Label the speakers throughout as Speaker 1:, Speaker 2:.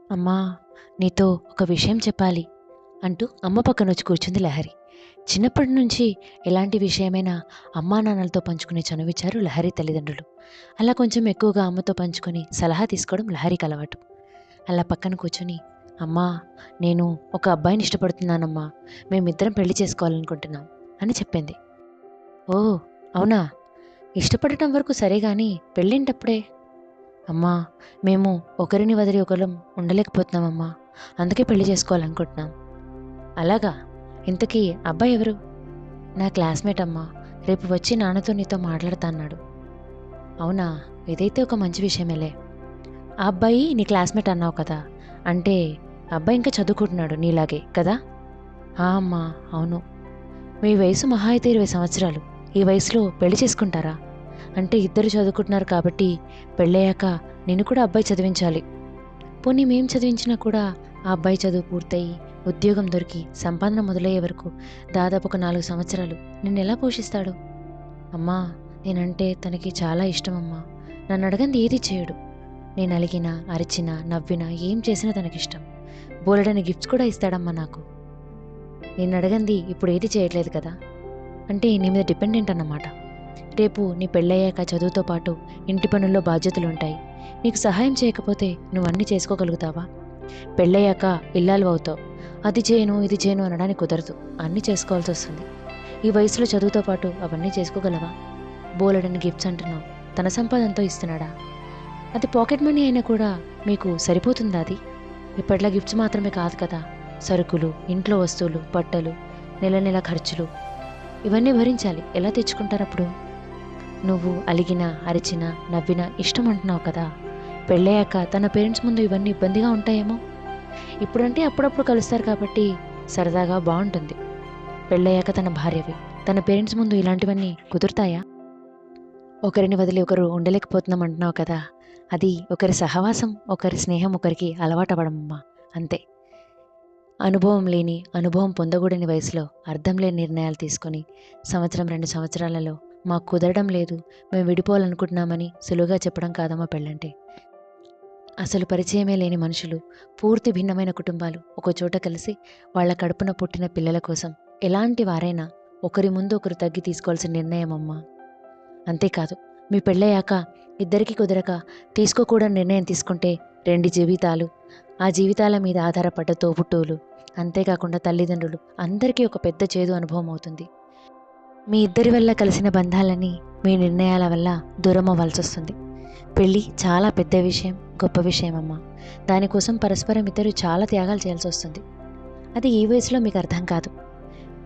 Speaker 1: అమ్మా, నీతో ఒక విషయం చెప్పాలి అంటూ అమ్మ పక్కనొచ్చి కూర్చుంది లహరి. చిన్నప్పటి నుంచి ఎలాంటి విషయమైనా అమ్మా నాన్నలతో పంచుకునే చనువిచ్చారు లహరి తల్లిదండ్రులు. అలా కొంచెం ఎక్కువగా అమ్మతో పంచుకొని సలహా తీసుకోవడం లహరికి అలవాటు. అలా పక్కన కూర్చొని, అమ్మా, నేను ఒక అబ్బాయిని ఇష్టపడుతున్నానమ్మా, మేమిద్దరం పెళ్లి చేసుకోవాలనుకుంటున్నాం అని చెప్పింది. ఓ, అవునా? ఇష్టపడటం వరకు సరే గాని పెళ్ళేంటప్పుడే? అమ్మా, మేము ఒకరిని వదిలి ఒకరం ఉండలేకపోతున్నామమ్మా, అందుకే పెళ్లి చేసుకోవాలనుకుంటున్నాం. అలాగా? ఇంతకీ అబ్బాయి ఎవరు? నా క్లాస్మేట్ అమ్మా, రేపు వచ్చి నాన్నతో నీతో మాట్లాడతా అన్నాడు. అవునా? ఇదైతే ఒక మంచి విషయమేలే. ఆ అబ్బాయి నీ క్లాస్మేట్ అన్నావు కదా, అంటే అబ్బాయి ఇంకా చదువుకుంటున్నాడు నీలాగే కదా? అమ్మా, అవును. మీ వయసు మహా అయితే 20 సంవత్సరాలు. ఈ వయసులో పెళ్లి చేసుకుంటారా? అంటే ఇద్దరు చదువుకుంటున్నారు కాబట్టి పెళ్ళయ్యాక నిన్ను కూడా అబ్బాయి చదివించాలి. పోనీ మేం చదివించినా కూడా ఆ అబ్బాయి చదువు పూర్తయి ఉద్యోగం దొరికి సంపాదన మొదలయ్యే వరకు దాదాపు ఒక 4 సంవత్సరాలు నిన్నెలా పోషిస్తాడు? అమ్మా, నేనంటే తనకి చాలా ఇష్టమమ్మా. నన్ను అడగంది ఏది చేయడు. నేను అలిగినా, అరిచినా, నవ్వినా, ఏం చేసినా తనకిష్టం. బోలెడని గిఫ్ట్స్ కూడా ఇస్తాడమ్మా నాకు. నేను అడగంది ఇప్పుడు ఏది చేయట్లేదు కదా, అంటే నీ మీద డిపెండెంట్ అన్నమాట. రేపు నీ పెళ్ళయ్యాక చదువుతో పాటు ఇంటి పనుల్లో బాధ్యతలుంటాయి. నీకు సహాయం చేయకపోతే నువ్వన్నీ చేసుకోగలుగుతావా? పెళ్ళయ్యాక ఇల్లాలు అవుతావు. అది చేయను, ఇది చేయను అనడానికి కుదరదు. అన్నీ చేసుకోవాల్సి వస్తుంది. ఈ వయసులో చదువుతో పాటు అవన్నీ చేసుకోగలవా? బోలెడని గిఫ్ట్స్ అంటున్నావు. తన సంపాదనతో ఇస్తున్నాడా? అది పాకెట్ మనీ అయినా కూడా మీకు సరిపోతుందా అది? ఇప్పట్లా గిఫ్ట్స్ మాత్రమే కాదు కదా, సరుకులు, ఇంట్లో వస్తువులు, బట్టలు, నెల నెల ఖర్చులు, ఇవన్నీ భరించాలి. ఎలా తెచ్చుకుంటారప్పుడు? నువ్వు అలిగినా, అరిచినా, నవ్వినా ఇష్టం అంటున్నావు కదా, పెళ్ళయ్యాక తన పేరెంట్స్ ముందు ఇవన్నీ ఇబ్బందిగా ఉంటాయేమో. ఇప్పుడంటే అప్పుడప్పుడు కలుస్తారు కాబట్టి సరదాగా బాగుంటుంది. పెళ్ళయ్యాక తన భార్యవి, తన పేరెంట్స్ ముందు ఇలాంటివన్నీ కుదురుతాయా? ఒకరిని వదిలి ఒకరు ఉండలేకపోతున్నాం అంటున్నావు కదా, అది ఒకరి సహవాసం, ఒకరి స్నేహం ఒకరికి అలవాటవ్వడమమ్మా, అంతే. అనుభవం లేని, అనుభవం పొందకూడని వయసులో అర్థం లేని నిర్ణయాలు తీసుకొని సంవత్సరం 2 సంవత్సరాలలో మాకు కుదరడం లేదు, మేము విడిపోవాలనుకుంటున్నామని సులువుగా చెప్పడం కాదమ్మా పెళ్ళంటే. అసలు పరిచయమే లేని మనుషులు, పూర్తి భిన్నమైన కుటుంబాలు ఒకచోట కలిసి వాళ్ళ కడుపున పుట్టిన పిల్లల కోసం ఎలాంటి వారైనా ఒకరి ముందు ఒకరు తగ్గి తీసుకోవాల్సిన నిర్ణయం అమ్మా. అంతేకాదు, మీ పెళ్ళయ్యాక ఇద్దరికీ కుదరక తీసుకోకూడని నిర్ణయం తీసుకుంటే 2 జీవితాలు, ఆ జీవితాల మీద ఆధారపడ్డ తోబుట్టువులు, అంతేకాకుండా తల్లిదండ్రులు అందరికీ ఒక పెద్ద చేదు అనుభవం అవుతుంది. మీ ఇద్దరి వల్ల కలిసిన బంధాలని మీ నిర్ణయాల వల్ల దూరం అవ్వాల్సి వస్తుంది. పెళ్ళి చాలా పెద్ద విషయం, గొప్ప విషయం అమ్మా. దానికోసం పరస్పరం ఇద్దరు చాలా త్యాగాలు చేయాల్సి వస్తుంది. అది ఈ వయసులో మీకు అర్థం కాదు.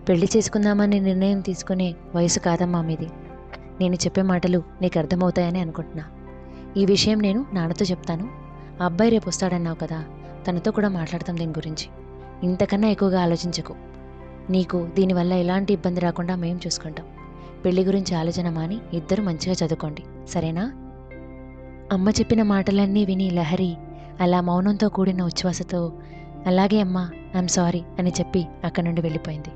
Speaker 1: పెళ్లి చేసుకుందామని నిర్ణయం తీసుకునే వయసు కాదమ్మా మీది. నేను చెప్పే మాటలు నీకు అర్థమవుతాయని అనుకుంటున్నా. ఈ విషయం నేను నాన్నతో చెప్తాను. ఆ అబ్బాయి రేపు వస్తాడన్నావు కదా, తనతో కూడా మాట్లాడతాం దీని గురించి. ఇంతకన్నా ఎక్కువగా ఆలోచించకు. నీకు దీనివల్ల ఎలాంటి ఇబ్బంది రాకుండా మేం చూసుకుంటాం. పెళ్లి గురించి ఆలోచన మాని ఇద్దరు మంచిగా చదువుకోండి, సరేనా? అమ్మ చెప్పిన మాటలన్నీ విని లహరి అలా మౌనంతో కూడిన ఉచ్ఛ్వాసతో అలాగే అమ్మా, ఐఎమ్ సారీ అని చెప్పి అక్కడి నుండి వెళ్ళిపోయింది.